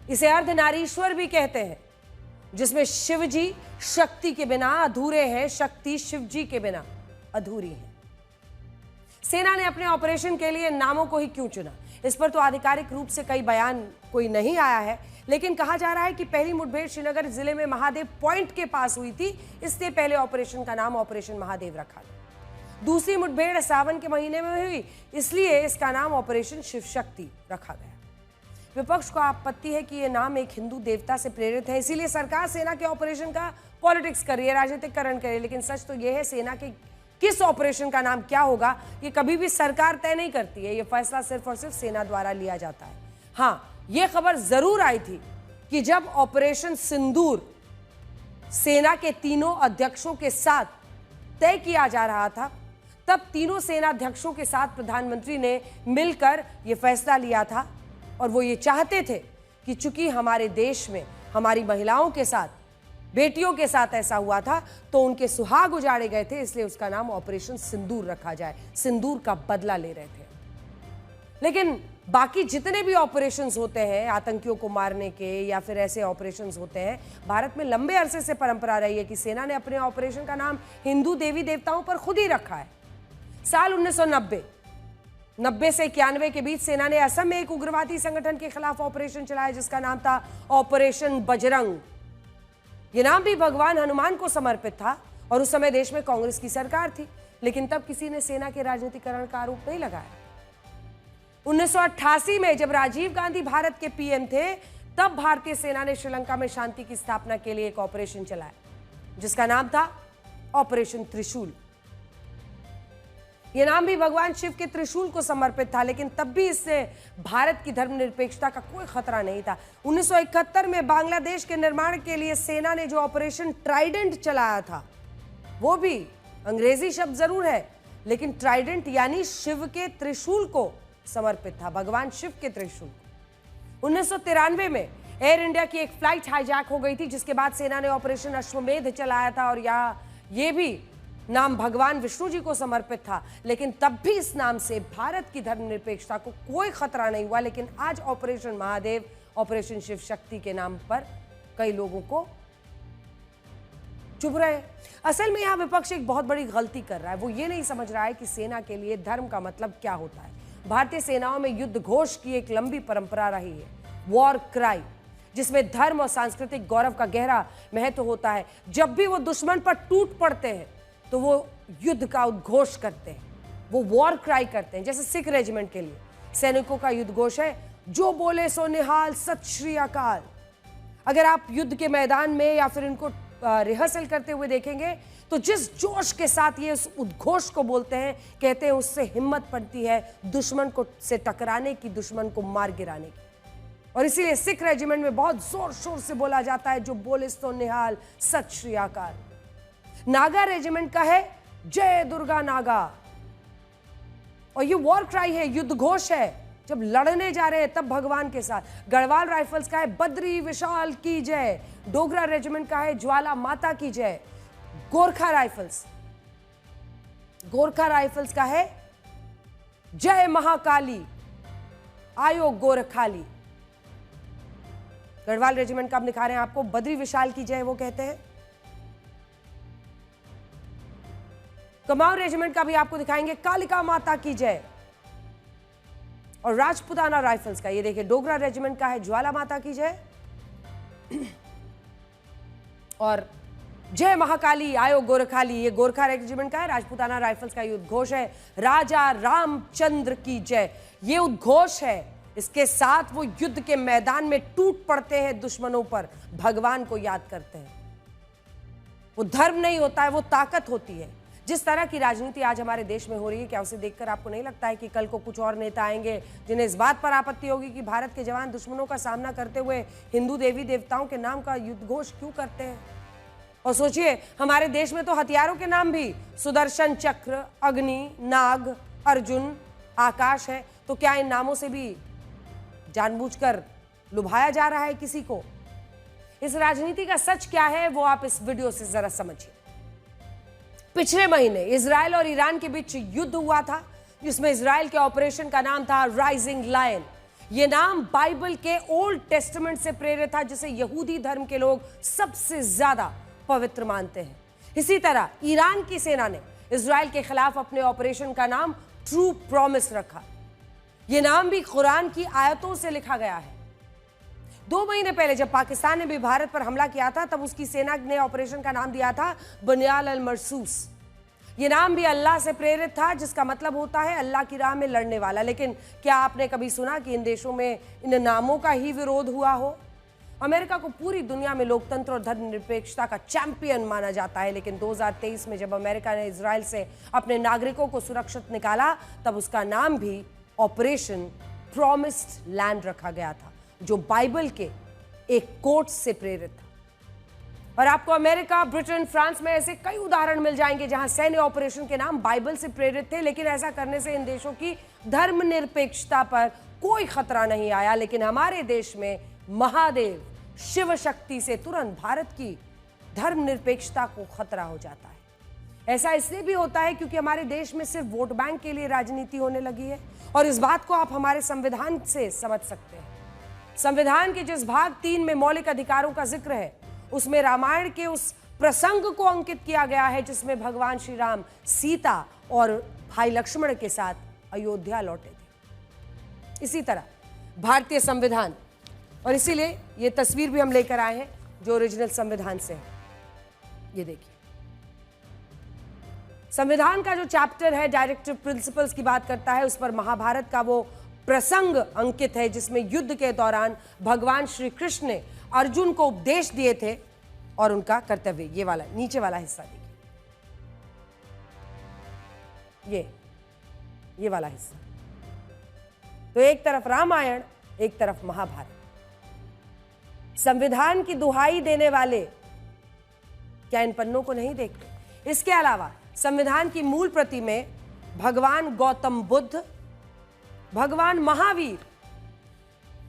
Speaker 1: इसे अर्धनारीश्वर भी कहते हैं, जिसमें शिव जी शक्ति के बिना अधूरे हैं, शक्ति शिव जी के बिना अधूरी है। सेना ने अपने ऑपरेशन के लिए नामों को ही क्यों चुना, इस पर तो आधिकारिक रूप से कई बयान कोई नहीं आया है, लेकिन कहा जा रहा है कि पहली मुठभेड़ श्रीनगर जिले में महादेव पॉइंट के पास हुई थी, इसलिए पहले ऑपरेशन का नाम ऑपरेशन महादेव रखा गया। दूसरी मुठभेड़ सावन के महीने में हुई, इसलिए इसका नाम ऑपरेशन शिव शक्ति रखा गया। विपक्ष को आपत्ति है कि यह नाम एक हिंदू देवता से प्रेरित है, इसीलिए सरकार सेना के ऑपरेशन का पॉलिटिक्स कर रही है, राजनीतिकरण कर रही है। लेकिन सच तो यह है, सेना के किस ऑपरेशन का नाम क्या होगा ये कभी भी सरकार तय नहीं करती है, यह फैसला सिर्फ और सिर्फ सेना द्वारा लिया जाता है। हाँ, यह खबर जरूर आई थी कि जब ऑपरेशन सिंदूर सेना के तीनों अध्यक्षों के साथ तय किया जा रहा था, तब तीनों सेना अध्यक्षों के साथ प्रधानमंत्री ने मिलकर यह फैसला लिया था और वो ये चाहते थे कि चूंकि हमारे देश में हमारी महिलाओं के साथ, बेटियों के साथ ऐसा हुआ था तो उनके सुहाग उजाड़े गए थे, इसलिए उसका नाम ऑपरेशन सिंदूर रखा जाए। सिंदूर का बदला ले रहे थे। लेकिन बाकी जितने भी ऑपरेशंस होते हैं आतंकियों को मारने के या फिर ऐसे ऑपरेशंस होते हैं, भारत में लंबे अरसे से परंपरा रही है कि सेना ने अपने ऑपरेशन का नाम हिंदू देवी देवताओं पर खुद ही रखा है। साल 1990 से 91 के बीच सेना ने असम में एक उग्रवादी संगठन के खिलाफ ऑपरेशन चलाया जिसका नाम था ऑपरेशन बजरंग। यह नाम भी भगवान हनुमान को समर्पित था और उस समय देश में कांग्रेस की सरकार थी, लेकिन तब किसी ने सेना के राजनीतिकरण का आरोप नहीं लगाया। 1988 में जब राजीव गांधी भारत के पीएम थे, तब भारतीय सेना ने श्रीलंका में शांति की स्थापना के लिए एक ऑपरेशन चलाया जिसका नाम था ऑपरेशन त्रिशूल। यह नाम भी भगवान शिव के त्रिशूल को समर्पित था, लेकिन तब भी इससे भारत की धर्मनिरपेक्षता का कोई खतरा नहीं था। 1971 में बांग्लादेश के निर्माण के लिए सेना ने जो ऑपरेशन ट्राइडेंट चलाया था, वो भी अंग्रेजी शब्द जरूर है, लेकिन ट्राइडेंट यानी शिव के त्रिशूल को समर्पित था, भगवान शिव के त्रिशूल। 1993 में एयर इंडिया की एक फ्लाइट हाईजैक हो गई थी, जिसके बाद सेना ने ऑपरेशन अश्वमेध चलाया था और ये भी नाम भगवान विष्णु जी को समर्पित था, लेकिन तब भी इस नाम से भारत की धर्मनिरपेक्षता को कोई खतरा नहीं हुआ। लेकिन आज ऑपरेशन महादेव, ऑपरेशन शिव शक्ति के नाम पर कई लोगों को चुभ रहे। असल में यहां विपक्ष एक बहुत बड़ी गलती कर रहा है। वो ये नहीं समझ रहा है कि सेना के लिए धर्म का मतलब क्या होता है। भारतीय सेनाओं में युद्ध घोष की एक लंबी परंपरा रही है, वॉर क्राई, जिसमें धर्म और सांस्कृतिक गौरव का गहरा महत्व होता है। जब भी वो दुश्मन पर टूट पड़ते हैं तो वो युद्ध का उद्घोष करते हैं, वो वॉर क्राई करते हैं। जैसे सिख रेजिमेंट के लिए सैनिकों का युद्ध घोष है, जो बोले सो निहाल, सत श्री अकाल। अगर आप युद्ध के मैदान में या फिर इनको रिहर्सल करते हुए देखेंगे तो जिस जोश के साथ ये उस उद्घोष को बोलते हैं, कहते हैं उससे हिम्मत पड़ती है दुश्मन को से टकराने की, दुश्मन को मार गिराने की। और इसीलिए सिख रेजिमेंट में बहुत जोर शोर से बोला जाता है, जो बोले सो निहाल, सत श्री अकाल। नागा रेजिमेंट का है जय दुर्गा नागा, और ये वॉर क्राई है, युद्ध घोष है। जब लड़ने जा रहे हैं तब भगवान के साथ। गढ़वाल राइफल्स का है बद्री विशाल की जय। डोगरा रेजिमेंट का है ज्वाला माता की जय। गोरखा राइफल्स का है जय महाकाली, आयो गोरखाली। गढ़वाल रेजिमेंट का अब दिखा रहे हैं आपको, बद्री विशाल की जय वो कहते हैं। कुमाऊं रेजिमेंट का भी आपको दिखाएंगे कालिका माता की जय। और राजपुताना राइफल्स का ये देखिए, डोगरा रेजिमेंट का है ज्वाला माता की जय और जय महाकाली आयो गोरखाली, ये गोरखा रेजिमेंट का है। राजपुताना राइफल्स का ये उद्घोष है राजा रामचंद्र की जय, ये उद्घोष है। इसके साथ वो युद्ध के मैदान में टूट पड़ते हैं दुश्मनों पर, भगवान को याद करते हैं। वो धर्म नहीं होता है, वो ताकत होती है। जिस तरह की राजनीति आज हमारे देश में हो रही है, क्या उसे देखकर आपको नहीं लगता है कि कल को कुछ और नेता आएंगे जिन्हें इस बात पर आपत्ति होगी कि भारत के जवान दुश्मनों का सामना करते हुए हिंदू देवी देवताओं के नाम का युद्ध घोष क्यों करते हैं? और सोचिए, हमारे देश में तो हथियारों के नाम भी सुदर्शन चक्र, अग्नि, नाग, अर्जुन, आकाश है। तो क्या इन नामों से भी जानबूझकर लुभाया जा रहा है किसी को? इस राजनीति का सच क्या है वो आप इस वीडियो से जरा समझिए। पिछले महीने इजराइल और ईरान के बीच युद्ध हुआ था, जिसमें इजराइल के ऑपरेशन का नाम था राइजिंग लायन। यह नाम बाइबल के ओल्ड टेस्टामेंट से प्रेरित था, जिसे यहूदी धर्म के लोग सबसे ज्यादा पवित्र मानते हैं। इसी तरह ईरान की सेना ने इजराइल के खिलाफ अपने ऑपरेशन का नाम ट्रू प्रॉमिस रखा। यह नाम भी कुरान की आयतों से लिखा गया है। 2 महीने पहले जब पाकिस्तान ने भी भारत पर हमला किया था, तब उसकी सेना ने ऑपरेशन का नाम दिया था बुनियाल अल मरसूस। यह नाम भी अल्लाह से प्रेरित था, जिसका मतलब होता है अल्लाह की राह में लड़ने वाला। लेकिन क्या आपने कभी सुना कि इन देशों में इन नामों का ही विरोध हुआ हो? अमेरिका को पूरी दुनिया में लोकतंत्र और धर्मनिरपेक्षता का चैंपियन माना जाता है, लेकिन 2023 में जब अमेरिका ने इजराइल से अपने नागरिकों को सुरक्षित निकाला, तब उसका नाम भी ऑपरेशन प्रॉमिस्ड लैंड रखा गया था, जो बाइबल के एक कोट से प्रेरित था। और आपको अमेरिका, ब्रिटेन, फ्रांस में ऐसे कई उदाहरण मिल जाएंगे जहां सैन्य ऑपरेशन के नाम बाइबल से प्रेरित थे, लेकिन ऐसा करने से इन देशों की धर्मनिरपेक्षता पर कोई खतरा नहीं आया। लेकिन हमारे देश में महादेव, शिव शक्ति से तुरंत भारत की धर्मनिरपेक्षता को खतरा हो जाता है। ऐसा इसलिए भी होता है क्योंकि हमारे देश में सिर्फ वोट बैंक के लिए राजनीति होने लगी है, और इस बात को आप हमारे संविधान से समझ सकते हैं। संविधान के जिस भाग 3 में मौलिक अधिकारों का जिक्र है, उसमें रामायण के उस प्रसंग को अंकित किया गया है जिसमें भगवान श्री राम सीता और भाई लक्ष्मण के साथ अयोध्या लौटे थे। इसी तरह भारतीय संविधान, और इसीलिए ये तस्वीर भी हम लेकर आए हैं जो ओरिजिनल संविधान से है। ये देखिए, संविधान का जो चैप्टर है डायरेक्टिव प्रिंसिपल्स की बात करता है, उस पर महाभारत का वो प्रसंग अंकित है जिसमें युद्ध के दौरान भगवान श्री कृष्ण ने अर्जुन को उपदेश दिए थे और उनका कर्तव्य। ये वाला नीचे वाला हिस्सा देखिए, ये वाला हिस्सा। तो एक तरफ रामायण, एक तरफ महाभारत। संविधान की दुहाई देने वाले क्या इन पन्नों को नहीं देखते? इसके अलावा संविधान की मूल प्रति में भगवान गौतम बुद्ध, भगवान महावीर,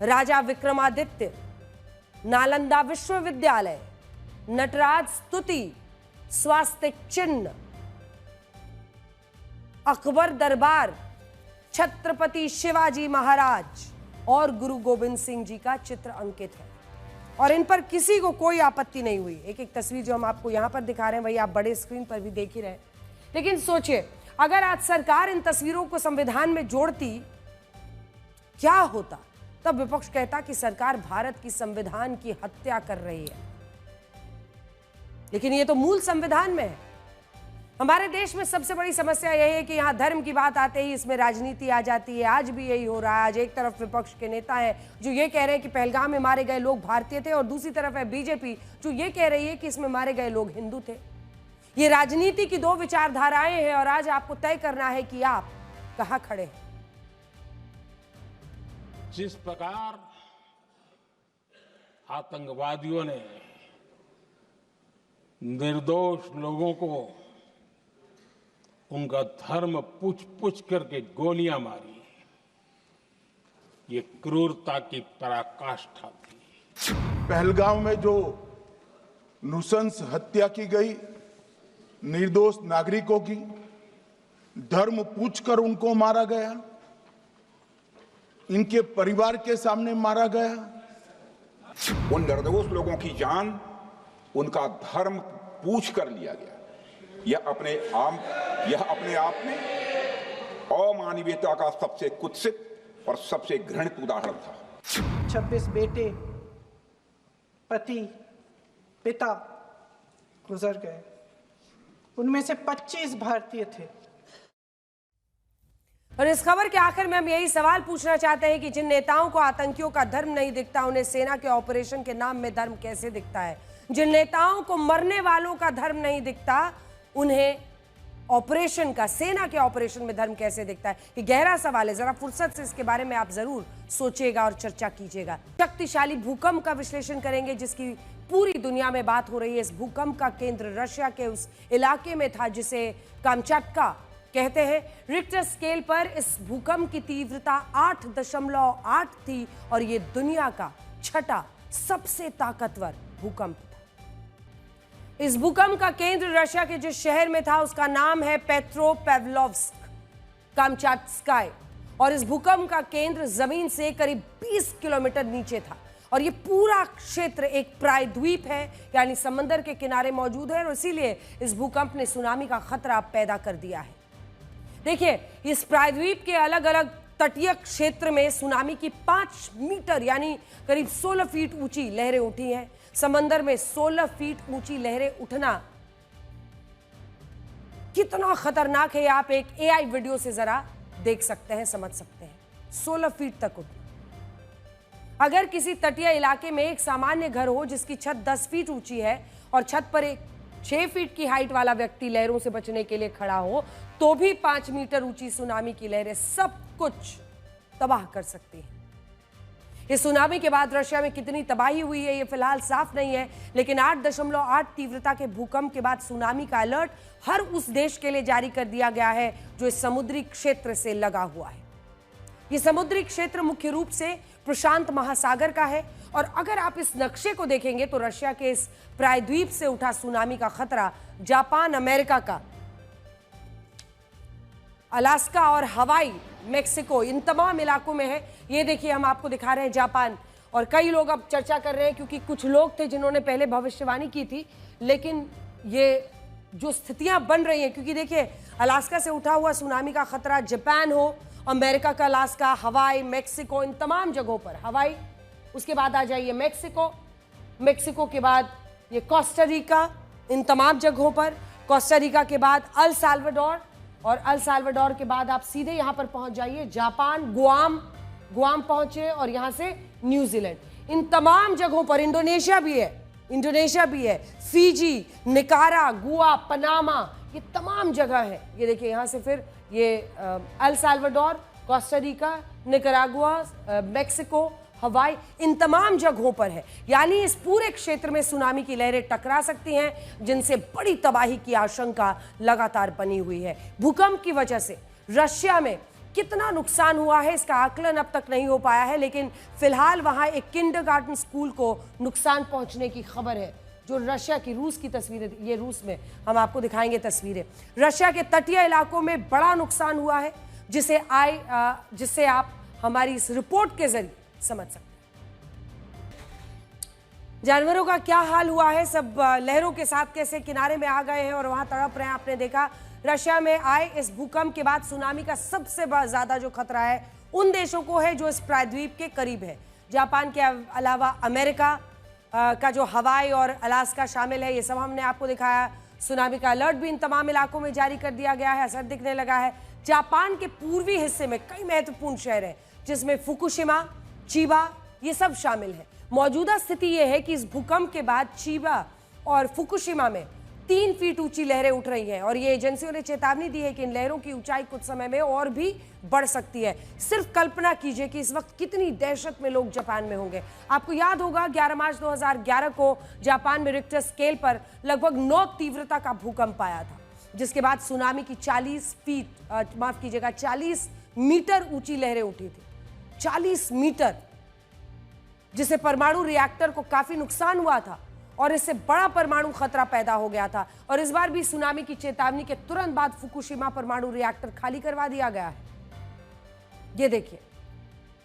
Speaker 1: राजा विक्रमादित्य, नालंदा विश्वविद्यालय, नटराज स्तुति, स्वास्तिक चिन्ह, अकबर दरबार, छत्रपति शिवाजी महाराज और गुरु गोविंद सिंह जी का चित्र अंकित है, और इन पर किसी को कोई आपत्ति नहीं हुई। एक एक तस्वीर जो हम आपको यहां पर दिखा रहे हैं वही आप बड़े स्क्रीन पर भी देख ही रहे हैं। लेकिन सोचिए, अगर आज सरकार इन तस्वीरों को संविधान में जोड़ती, क्या होता? तब विपक्ष कहता कि सरकार भारत की संविधान की हत्या कर रही है। लेकिन ये तो मूल संविधान में है। हमारे देश में सबसे बड़ी समस्या यही है कि यहां धर्म की बात आते ही इसमें राजनीति आ जाती है। आज भी यही हो रहा है। आज एक तरफ विपक्ष के नेता हैं जो ये कह रहे हैं कि पहलगाम में मारे गए लोग भारतीय थे, और दूसरी तरफ है बीजेपी जो ये कह रही है कि इसमें मारे गए लोग हिंदू थे। ये राजनीति की दो विचारधाराएं हैं, और आज आपको तय करना है कि आप कहां खड़े हैं।
Speaker 3: जिस प्रकार आतंकवादियों ने निर्दोष लोगों को उनका धर्म पूछ पूछ करके गोलियां मारी, ये क्रूरता की पराकाष्ठा थी।
Speaker 11: पहलगाम में जो नृशंस हत्या की गई निर्दोष नागरिकों की, धर्म पूछकर उनको मारा गया, इनके परिवार के सामने मारा गया।
Speaker 12: उन निर्दोष लोगों की जान उनका धर्म पूछ कर लिया गया। यह अपने आप में अमानवीयता का सबसे कुत्सित और सबसे घृणित उदाहरण था।
Speaker 13: 26 बेटे, पति, पिता गुजर गए, उनमें से 25 भारतीय थे।
Speaker 1: और इस खबर के आखिर में हम यही सवाल पूछना चाहते हैं कि जिन नेताओं को आतंकियों का धर्म नहीं दिखता, उन्हें सेना के ऑपरेशन के नाम में धर्म कैसे दिखता है? जिन नेताओं को मरने वालों का धर्म नहीं दिखता, उन्हें ऑपरेशन का, सेना के ऑपरेशन में धर्म कैसे दिखता है? ये गहरा सवाल है। जरा फुर्सत से इसके बारे में आप जरूर सोचिएगा और चर्चा कीजिएगा। शक्तिशाली भूकंप का विश्लेषण करेंगे जिसकी पूरी दुनिया में बात हो रही है। इस भूकंप का केंद्र रशिया के उस इलाके में था जिसे कामचटका कहते हैं। रिक्टर स्केल पर इस भूकंप की तीव्रता 8.8 थी और ये दुनिया का छठा सबसे ताकतवर भूकंप था। इस भूकंप का केंद्र रशिया के जिस शहर में था उसका नाम है पेट्रोपाव्लोव्स्क कामचाटस्काय, और इस भूकंप का केंद्र जमीन से करीब 20 किलोमीटर नीचे था। और ये पूरा क्षेत्र एक प्रायद्वीप है, यानी समंदर के किनारे मौजूद है, और इसीलिए इस भूकंप ने सुनामी का खतरा पैदा कर दिया है। देखिए, इस प्रायद्वीप के अलग अलग तटीय क्षेत्र में सुनामी की 5 मीटर यानी करीब 16 फीट ऊंची लहरें उठी हैं। समंदर में 16 फीट ऊंची लहरें उठना कितना खतरनाक है, आप एक एआई वीडियो से जरा देख सकते हैं, समझ सकते हैं। 16 फीट तक उठना। अगर किसी तटीय इलाके में एक सामान्य घर हो जिसकी छत 10 फीट ऊंची है और छत पर एक 6 फीट की हाइट वाला व्यक्ति लहरों से बचने के लिए खड़ा हो, तो भी 5 मीटर ऊंची सुनामी की लहरें सब कुछ तबाह कर सकती हैं। इस सुनामी के बाद रशिया में कितनी तबाही हुई है ये फिलहाल साफ नहीं है, लेकिन 8.8 तीव्रता के भूकंप के बाद सुनामी का अलर्ट हर उस देश के लिए जारी कर दिया गया है जो इस समुद्री क्षेत्र से लगा हुआ है। ये समुद्री क्षेत्र मुख्य रूप से प्रशांत महासागर का है, और अगर आप इस नक्शे को देखेंगे तो रशिया के इस प्रायद्वीप से उठा सुनामी का खतरा जापान, अमेरिका का अलास्का और हवाई, मेक्सिको, इन तमाम इलाकों में है। ये देखिए हम आपको दिखा रहे हैं जापान। और कई लोग अब चर्चा कर रहे हैं क्योंकि कुछ लोग थे जिन्होंने पहले भविष्यवाणी की थी, लेकिन ये जो स्थितियां बन रही हैं, क्योंकि देखिए अलास्का से उठा हुआ सुनामी का खतरा जापान हो, अमेरिका का अलास्का, हवाई, मेक्सिको, इन तमाम जगहों पर। हवाई, उसके बाद आ जाइए मेक्सिको, मेक्सिको के बाद ये कोस्टा रिका, इन तमाम जगहों पर। कोस्टा रिका के बाद अल साल्वाडोर, और अल साल्वाडोर के बाद आप सीधे यहां पर पहुंच जाइए जापान, गुआम पहुंचे, और यहां से न्यूजीलैंड। इन तमाम जगहों पर इंडोनेशिया भी है, फिजी, निकारागुआ, पनामा, ये तमाम जगह है। ये देखिए यहां से फिर ये El Salvador, Costa Rica, Nicaragua, Mexico, हवाई, इन तमाम जगहों पर है। यानी इस पूरे क्षेत्र में सुनामी की लहरें टकरा सकती हैं, जिनसे बड़ी तबाही की आशंका लगातार बनी हुई है। भूकंप की वजह से रशिया में कितना नुकसान हुआ है इसका आकलन अब तक नहीं हो पाया है, लेकिन फिलहाल वहां एक किंडरगार्टन स्कूल को नुकसान पहुंचने की खबर है। जो रशिया की, रूस की तस्वीरें, ये रूस में हम आपको दिखाएंगे तस्वीरें। रशिया के तटीय इलाकों में बड़ा नुकसान हुआ है, जिससे आप हमारी इस रिपोर्ट के जरिए समझ सकते हैं। जानवरों का क्या हाल हुआ है, सब लहरों के साथ कैसे किनारे में आ गए हैं और वहां तड़प रहे हैं। आपने देखा रशिया में आए इस भूकंप के बाद सुनामी का सबसे ज्यादा जो खतरा है उन देशों को है जो इस प्रायद्वीप के करीब है। जापान के अलावा अमेरिका का जो हवाई और अलास्का शामिल है, ये सब हमने आपको दिखाया। सुनामी का अलर्ट भी इन तमाम इलाकों में जारी कर दिया गया है, असर दिखने लगा है। जापान के पूर्वी हिस्से में कई महत्वपूर्ण शहर हैं, जिसमें फुकुशिमा, चीबा, ये सब शामिल है। मौजूदा स्थिति यह है कि इस भूकंप के बाद चीबा और फुकुशिमा में 3 फीट ऊंची लहरें उठ रही हैं, और ये एजेंसियों ने चेतावनी दी है कि इन लहरों की ऊंचाई कुछ समय में और भी बढ़ सकती है। सिर्फ कल्पना कीजिए कि इस वक्त कितनी दहशत में लोग जापान में होंगे। आपको याद होगा 11 मार्च 2011 को जापान में रिक्टर स्केल पर लगभग 9 तीव्रता का भूकंप आया था, जिसके बाद सुनामी की 40 मीटर ऊंची लहरें उठी थी। 40 मीटर, जिसे परमाणु रिएक्टर को काफी नुकसान हुआ था और इससे बड़ा परमाणु खतरा पैदा हो गया था। और इस बार भी सुनामी की चेतावनी के तुरंत बाद फुकुशिमा परमाणु रिएक्टर खाली करवा दिया गया है। ये देखिए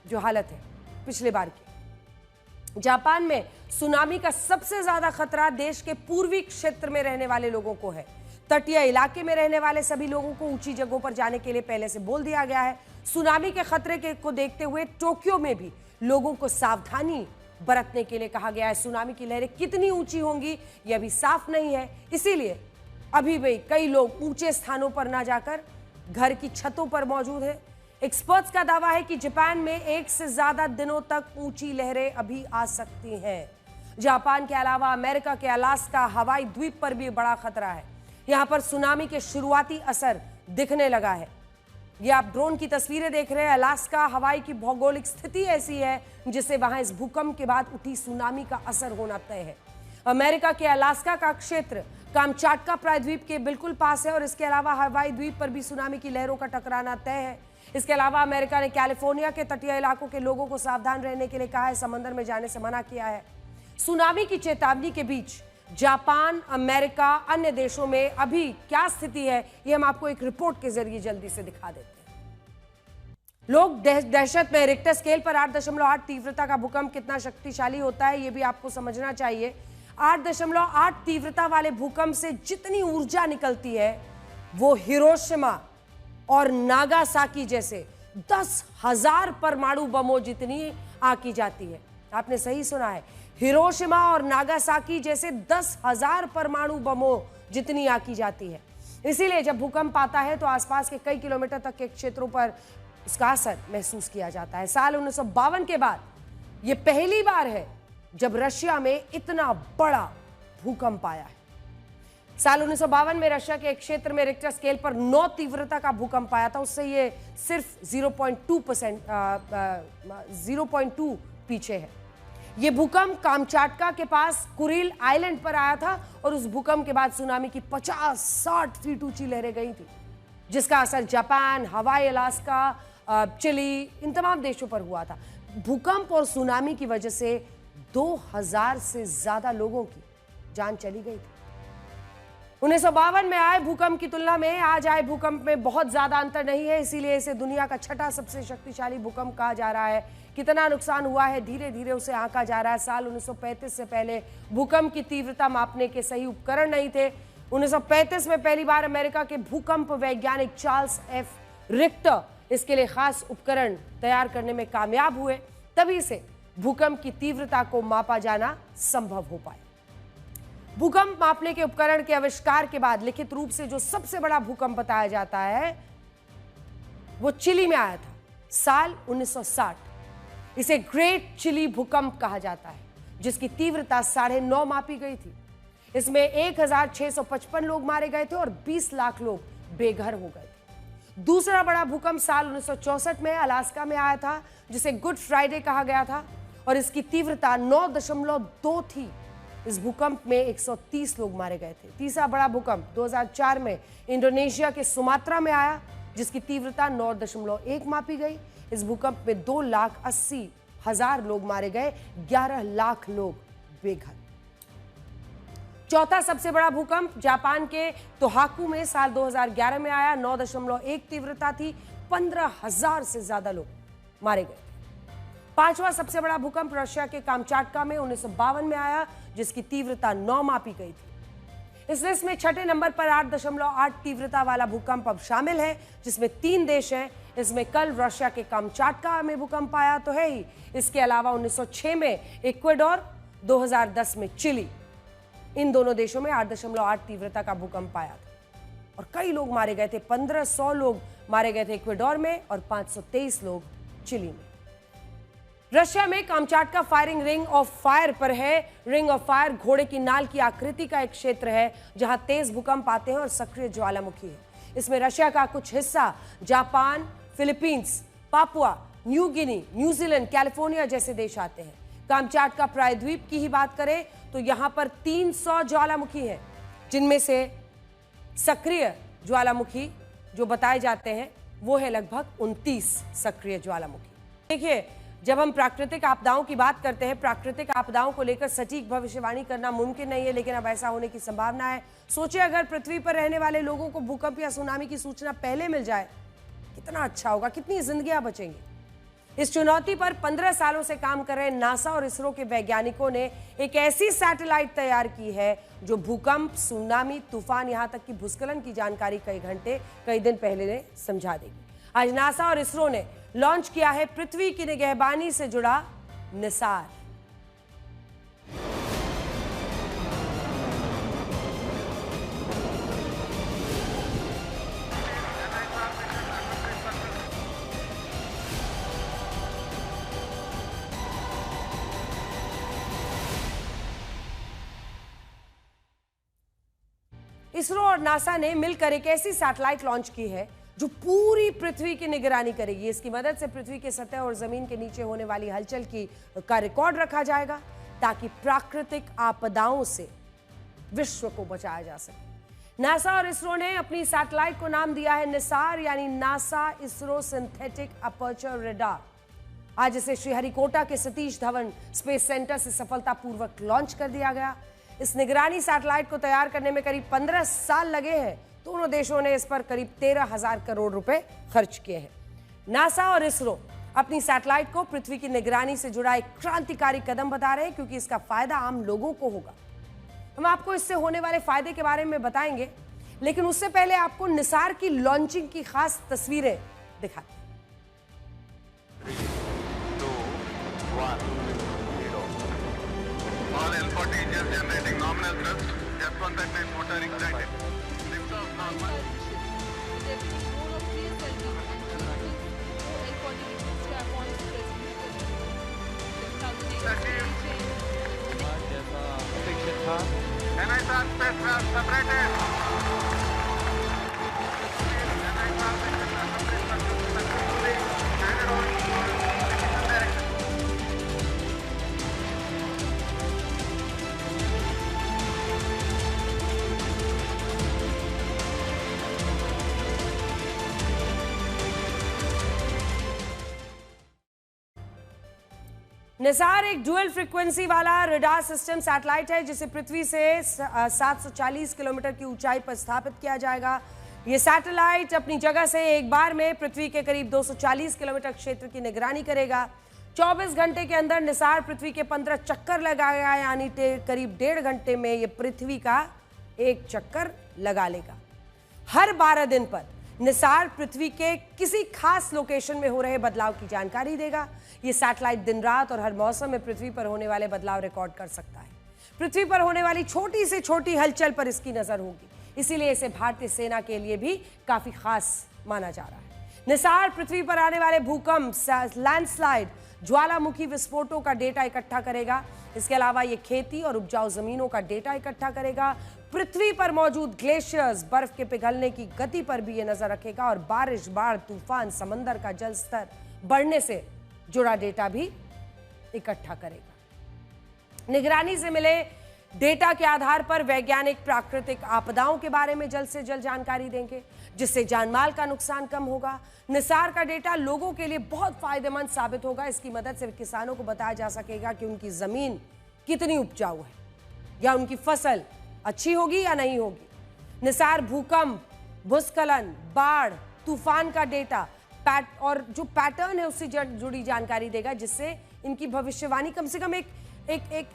Speaker 1: जो हालत है पिछले बार की। जापान में सुनामी का सबसे ज्यादा खतरा देश के पूर्वी क्षेत्र में रहने वाले लोगों को है। तटीय इलाके में रहने वाले सभी लोगों को ऊंची जगहों पर जाने के लिए पहले से बोल दिया गया है। सुनामी के खतरे को देखते हुए टोक्यो में भी लोगों को सावधानी बरतने के लिए कहा गया है। सुनामी की लहरें कितनी ऊंची होंगी यह अभी साफ नहीं है, इसीलिए अभी भी कई लोग ऊंचे स्थानों पर ना जाकर घर की छतों पर मौजूद हैं। एक्सपर्ट्स का दावा है कि जापान में 1 से ज्यादा दिनों तक ऊंची लहरें अभी आ सकती हैं। जापान के अलावा अमेरिका के अलास्का, हवाई द्वीप पर भी बड़ा खतरा है। यहां पर सुनामी के शुरुआती असर दिखने लगा है। ये आप ड्रोन की तस्वीरें देख रहे हैं। अलास्का, हवाई की भौगोलिक स्थिति ऐसी है जिससे वहां इस भूकंप के बाद उठी सुनामी का असर होना तय है। अमेरिका के अलास्का का क्षेत्र कामचाटका प्रायद्वीप के बिल्कुल पास है, और इसके अलावा हवाई द्वीप पर भी सुनामी की लहरों का टकराना तय है। इसके अलावा अमेरिका ने कैलिफोर्निया के तटीय इलाकों के लोगों को सावधान रहने के लिए कहा है, समंदर में जाने से मना किया है। सुनामी की चेतावनी के बीच जापान, अमेरिका, अन्य देशों में अभी क्या स्थिति है, ये हम आपको एक रिपोर्ट के जरिए जल्दी से दिखा देते हैं। लोग दहशत में। रिक्टर स्केल पर 8.8 तीव्रता का भूकंप कितना शक्तिशाली होता है, ये भी आपको समझना चाहिए। 8.8 तीव्रता वाले भूकंप से जितनी ऊर्जा निकलती है वो हिरोशिमा और नागासाकी जैसे 10,000 परमाणु बमों जितनी आंकी जाती है। आपने सही सुना है, हिरोशिमा और नागासाकी जैसे 10,000 परमाणु बमों जितनी आंकी जाती है। इसीलिए जब भूकंप आता है तो आसपास के कई किलोमीटर तक के क्षेत्रों पर इसका असर महसूस किया जाता है। साल 1952 के बाद यह पहली बार है जब रशिया में इतना बड़ा भूकंप आया है। साल 1952 में रशिया के एक क्षेत्र में रिक्टर स्केल पर 9 तीव्रता का भूकंप आया था। उससे ये सिर्फ 0.2 पीछे है। ये भूकंप कामचाटका के पास कुरिल आइलैंड पर आया था, और उस भूकंप के बाद सुनामी की 50-60 फीट ऊंची लहरें गई थी, जिसका असर जापान, हवाई, अलास्का, चिली, इन तमाम देशों पर हुआ था। भूकंप और सुनामी की वजह से 2000 से ज्यादा लोगों की जान चली गई थी। 1952 में आए भूकंप की तुलना में आज आए भूकंप में बहुत ज्यादा अंतर नहीं है, इसीलिए इसे दुनिया का छठा सबसे शक्तिशाली भूकंप कहा जा रहा है। कितना नुकसान हुआ है धीरे धीरे उसे आंका जा रहा है। साल 1935 से पहले भूकंप की तीव्रता मापने के सही उपकरण नहीं थे। 1935 में पहली बार अमेरिका के भूकंप वैज्ञानिक चार्ल्स एफ रिक्टर इसके लिए खास उपकरण तैयार करने में कामयाब हुए, तभी से भूकंप की तीव्रता को मापा जाना संभव हो पाया। भूकंप मापने के उपकरण के आविष्कार के बाद लिखित रूप से जो सबसे बड़ा भूकंप बताया जाता है वो चिली में आया था साल 1960। इसे ग्रेट चिली भूकंप कहा जाता है, जिसकी तीव्रता 9.5 मापी गई थी। इसमें 1655 लोग मारे गए थे और 20 लाख लोग बेघर हो गए थे। दूसरा बड़ा भूकंप साल 1964 में अलास्का में आया था, जिसे गुड फ्राइडे कहा गया था और इसकी तीव्रता 9.2 थी। इस भूकंप में 130 लोग मारे गए थे। तीसरा बड़ा भूकंप 2004 में इंडोनेशिया के सुमात्रा में आया, जिसकी तीव्रता 9.1 मापी गई। इस भूकंप में 2,80,000 लोग मारे गए, 11 लाख लोग बेघर। चौथा सबसे बड़ा भूकंप जापान के तोहाकू में साल 2011 में आया, 9.1 तीव्रता थी, 15,000 से ज्यादा लोग मारे गए। पांचवा सबसे बड़ा भूकंप रशिया के कामचाटका में 1952 में आया, जिसकी तीव्रता 9 मापी गई थी। इस लिस्ट में छठे नंबर पर 8.8 तीव्रता वाला भूकंप अब शामिल है, जिसमें 3 देश हैं। इसमें कल रशिया के कामचाटका में भूकंप आया तो है ही, इसके अलावा 1906 में इक्वाडोर, 2010 में चिली, इन दोनों देशों में 8.8 तीव्रता का भूकंप आया था और कई लोग मारे गए थे। 1500 लोग मारे गए थे इक्वाडोर में और 523 लोग चिली में। रशिया में कामचाटका फायरिंग रिंग ऑफ फायर पर है। रिंग ऑफ फायर घोड़े की नाल की आकृति का एक क्षेत्र है जहां तेज भूकंप आते हैं और सक्रिय ज्वालामुखी है। इसमें रशिया का कुछ हिस्सा Japan, Philippines, Papua New Guinea, New Zealand, California जैसे देश आते हैं। कामचाटका प्रायद्वीप की ही बात करें तो यहां पर 300 ज्वालामुखी हैं, जिनमें से सक्रिय ज्वालामुखी जो बताए जाते हैं वो है लगभग 29 सक्रिय ज्वालामुखी। देखिए, जब हम प्राकृतिक आपदाओं की बात करते हैं, प्राकृतिक आपदाओं को लेकर सटीक भविष्यवाणी करना मुमकिन नहीं है, लेकिन अब ऐसा होने की संभावना है। सोचिए अगर पृथ्वी पर रहने वाले लोगों को भूकंप या सुनामी की सूचना पहले मिल जाए, कितना अच्छा होगा, कितनी जिंदगियां बचेंगी। इस चुनौती पर 15 सालों से काम कर रहे नासा और इसरो के वैज्ञानिकों ने एक ऐसी सैटेलाइट तैयार की है जो भूकंप, सुनामी, तूफान, यहां तक कि भूस्खलन की जानकारी कई घंटे, कई दिन पहले समझा देगी। आज नासा और इसरो ने लॉन्च किया है पृथ्वी की निगहबानी से जुड़ा निसार। इसरो और नासा ने मिलकर एक ऐसी सैटेलाइट लॉन्च की है जो पूरी पृथ्वी की निगरानी करेगी। इसकी मदद से पृथ्वी के सतह और जमीन के नीचे होने वाली हलचल का रिकॉर्ड रखा जाएगा ताकि प्राकृतिक आपदाओं से विश्व को बचाया जा सके। नासा और इसरो ने अपनी सैटेलाइट को नाम दिया है निसार, यानी NASA ISRO synthetic aperture radar. आज इसे श्रीहरिकोटा के सतीश धवन स्पेस सेंटर से सफलतापूर्वक लॉन्च कर दिया गया। इस निगरानी सैटेलाइट को तैयार करने में करीब 15 साल लगे हैं। दोनों देशों ने इस पर करीब 13,000 करोड़ रुपए खर्च किए हैं। नासा और इसरो अपनी सैटेलाइट को पृथ्वी की निगरानी से जुड़ा एक क्रांतिकारी कदम बता रहे हैं, क्योंकि इसका फायदा आम लोगों को होगा। हम आपको इससे होने वाले फायदे के बारे में बताएंगे, लेकिन उससे पहले आपको निसार की लॉन्चिंग की खास तस्वीरें दिखाते हैं।
Speaker 14: All L40 engines generating nominal thrust. Just 139 motor ignited. Lift off normal.
Speaker 15: जैसा अपेक्षित था।
Speaker 14: NISR spacecraft separated.
Speaker 1: निसार एक डुअल फ्रीक्वेंसी वाला रडार सिस्टम सैटेलाइट है जिसे पृथ्वी से 740 किलोमीटर की ऊंचाई पर स्थापित किया जाएगा। यह सैटेलाइट अपनी जगह से एक बार में पृथ्वी के करीब 240 किलोमीटर क्षेत्र की निगरानी करेगा। 24 घंटे के अंदर निसार पृथ्वी के 15 चक्कर लगाएगा, यानी करीब 1.5 घंटे में यह पृथ्वी का एक चक्कर लगा लेगा। हर 12 दिन पर निसार पृथ्वी के किसी खास लोकेशन में हो रहे बदलाव की जानकारी देगा। यह सैटेलाइट दिन रात और हर मौसम में पृथ्वी पर होने वाले बदलाव रिकॉर्ड कर सकता है। पृथ्वी पर होने वाली छोटी से छोटी हलचल पर इसकी नजर होगी, इसीलिए इसे भारतीय सेना के लिए भी काफी खास माना जा रहा है। निसार पृथ्वी पर आने वाले भूकंप, लैंडस्लाइड, ज्वालामुखी विस्फोटों का डेटा इकट्ठा करेगा। इसके अलावा यह खेती और उपजाऊ जमीनों का डेटा इकट्ठा करेगा। पृथ्वी पर मौजूद ग्लेशियर्स, बर्फ के पिघलने की गति पर भी यह नजर रखेगा और बारिश, बाढ़, तूफान, समंदर का जल स्तर बढ़ने से जुड़ा डेटा भी इकट्ठा करेगा। निगरानी से मिले डेटा के आधार पर वैज्ञानिक प्राकृतिक आपदाओं के बारे में जल्द से जल्द जानकारी देंगे, जिससे जानमाल का नुकसान कम होगा। निसार का डेटा लोगों के लिए बहुत फायदेमंद साबित होगा। इसकी मदद से किसानों को बताया जा सकेगा कि उनकी जमीन कितनी उपजाऊ है या उनकी फसल अच्छी होगी या नहीं होगी। निसार भूकंप, भूस्खलन, बाढ़, तूफान का डेटा और जो पैटर्न है उससे जुड़ी जानकारी देगा, जिससे इनकी भविष्यवाणी कम से कम एक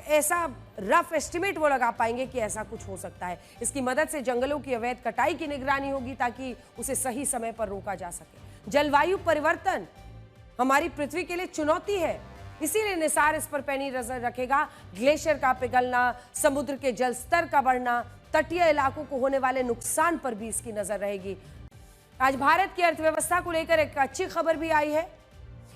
Speaker 1: ऐसा रफ एस्टिमेट वो लगा पाएंगे कि ऐसा कुछ हो सकता है। इसकी मदद से जंगलों की अवैध कटाई की निगरानी होगी ताकि उसे सही समय पर रोका जा सके। जलवायु परिवर्तन हमारी पृथ्वी के लिए चुनौती है, इसीलिए निसार इस पर पैनी नजर रखेगा। ग्लेशियर का पिघलना, समुद्र के जल स्तर का बढ़ना, तटीय इलाकों को होने वाले नुकसान पर भी इसकी नजर रहेगी। आज भारत की अर्थव्यवस्था को लेकर एक अच्छी खबर भी आई है।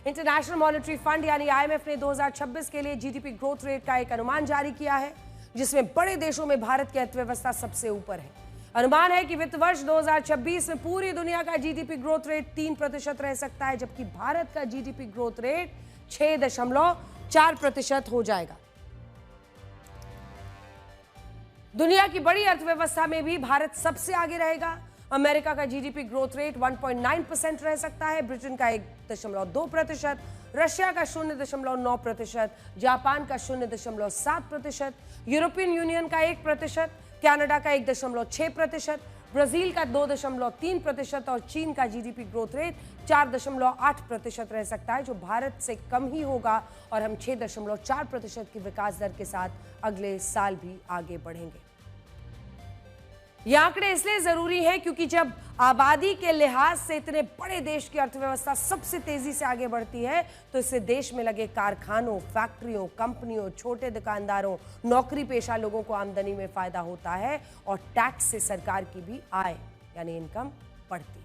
Speaker 1: इंटरनेशनल मॉनेटरी फंड यानी IMF ने 2026 के लिए जीडीपी ग्रोथ रेट का एक अनुमान जारी किया है, जिसमें बड़े देशों में भारत की अर्थव्यवस्था सबसे ऊपर है। अनुमान है कि वित्त वर्ष 2026 में पूरी दुनिया का जीडीपी ग्रोथ रेट 3% रह सकता है, जबकि भारत का जीडीपी ग्रोथ रेट 6.4% हो जाएगा। दुनिया की बड़ी अर्थव्यवस्था में भी भारत सबसे आगे रहेगा। अमेरिका का जीडीपी ग्रोथ रेट 1.9% रह सकता है, ब्रिटेन का 1.2%, रशिया का 0.9%, जापान का 0.7%, यूरोपियन यूनियन का 1%, कनाडा का 1.6%, ब्राजील का 2.3% और चीन का जीडीपी ग्रोथ रेट 4.8% रह सकता है, जो भारत से कम ही होगा और हम 6.4% की विकास दर के साथ अगले साल भी आगे बढ़ेंगे। ये आंकड़े इसलिए जरूरी हैं क्योंकि जब आबादी के लिहाज से इतने बड़े देश की अर्थव्यवस्था सबसे तेजी से आगे बढ़ती है, तो इससे देश में लगे कारखानों, फैक्ट्रियों, कंपनियों, छोटे दुकानदारों, नौकरी पेशा लोगों को आमदनी में फायदा होता है और टैक्स से सरकार की भी आय यानी इनकम बढ़ती है।